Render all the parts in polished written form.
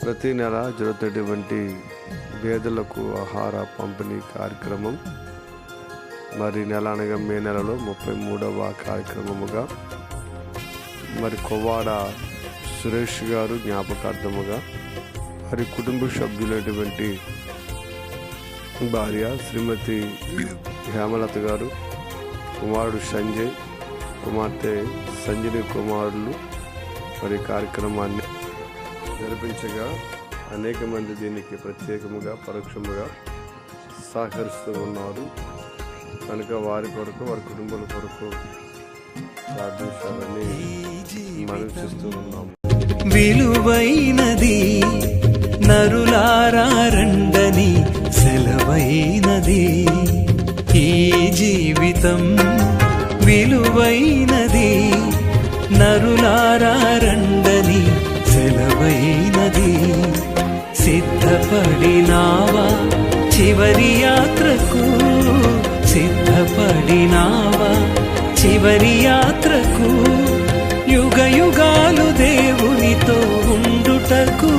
ప్రతి నెల జరుగుతున్నటువంటి పేదలకు ఆహార పంపిణీ కార్యక్రమం మరి నెల అనగా మే నెలలో 33వ కార్యక్రమముగా మరి కొవ్వాడ సురేష్ గారు జ్ఞాపకార్థముగా మరి కుటుంబ సభ్యులైనటువంటి భార్య శ్రీమతి హేమలత గారు, కుమారుడు సంజయ్, కుమార్తె సంజని కుమారులు మరి కార్యక్రమాన్ని జరిపించగా అనేక మంది దీనికి ప్రత్యేకముగా పరోక్షముగా సహకరిస్తూ ఉన్నారు కనుక వారి కొరకు వారి కుటుంబాల కొరకు ప్రార్థించాలని మనం చేస్తూ ఉన్నాము. విలువైనది నరులారా రండని సెలవైనది ఈ జీవితం, విలువైనది నరులారా రండని సెలవైనది. సిద్ధపడినావా చివరి యాత్రకు, సిద్ధపడినావా చివరి యాత్రకు, యుగ యుగాలు దేవునితో ఉండుటకు,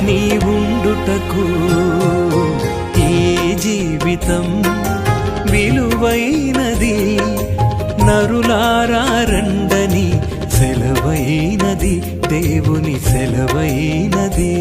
నీ ఉండుటకు. ఈ జీవితం విలువైనది నరులారా రండని సెలవైనది, దేవుని సెలవైనది.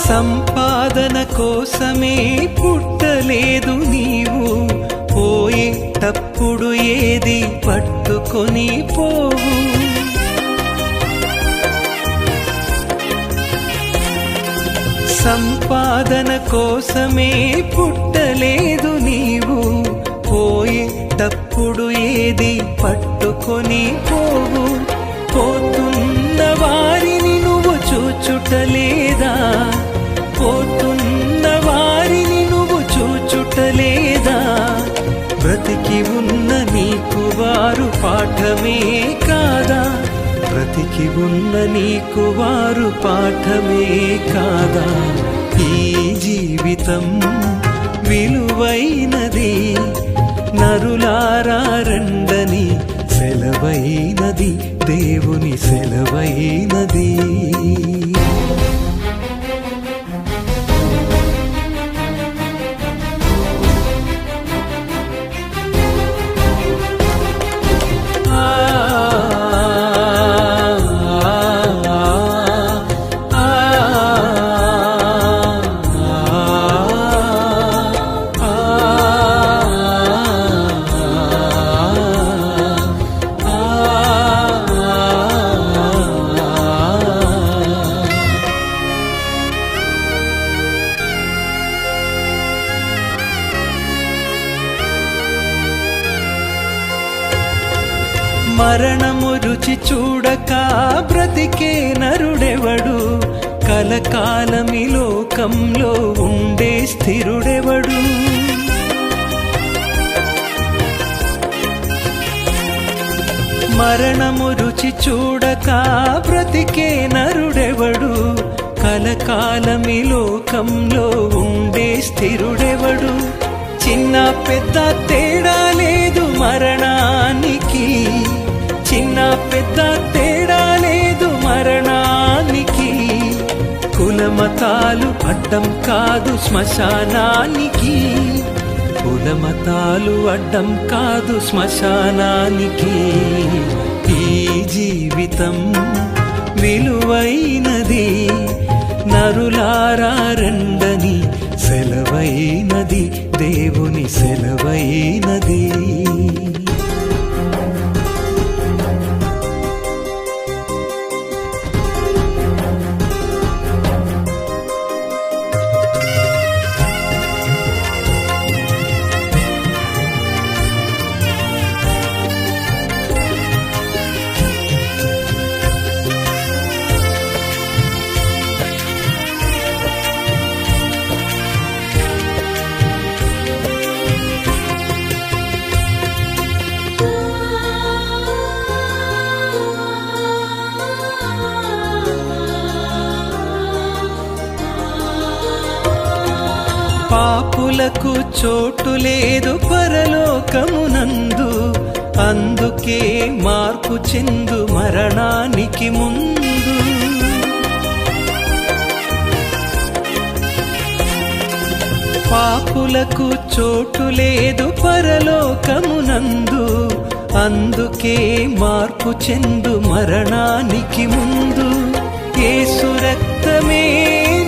సంపాదన కోసమే పుట్టలేదు నీవు, పోయేటప్పుడు ఏది పట్టుకొని పోవు. సంపాదన కోసమే పుట్టలేదు నీవు, పోయేటప్పుడు ఏది పట్టుకొని పోవు. పోతున్న వారిని నువ్వు చూచుటలేదా, పోతున్న వారిని నువ్వు చూచుటలేదా. బ్రతికి ఉన్న నీకు వారు పాఠమే కాదా, బ్రతికి ఉన్న నీకు వారు పాఠమే కాదా. ఈ జీవితం విలువైనది నరులారా రండని సెలవైనది, దేవుని సెలవైనది. మరణము రుచి చూడక బ్రతికే నరుడెవడు, కలకాలమి లోకంలో ఉండే స్థిరుడెవడు. మరణము రుచి చూడక బ్రతికే నరుడెవడు, కలకాలమి లోకంలో ఉండే స్థిరుడెవడు. చిన్న పెద్ద తేడా లేదు మరణానికి, చిన్న పెద్ద తేడా లేదు మరణానికి. కులమతాలు అడ్డం కాదు శ్మశానానికి, కులమతాలు అడ్డం కాదు శ్మశానానికి. ఈ జీవితం విలువైనది నరులారా రండని సెలవైనది, దేవుని సెలవైనది. పాపులకు చోటు లేదు పరలోకమునందు, అందుకే మార్పు చెందు మరణానికి ముందు. పాపులకు చోటు లేదు పరలోకమునందు, అందుకే మార్పు చెందు మరణానికి ముందు. యేసు రక్తమే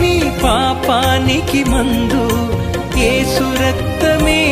నీ పాపానికి మందు, యేసు రక్తమే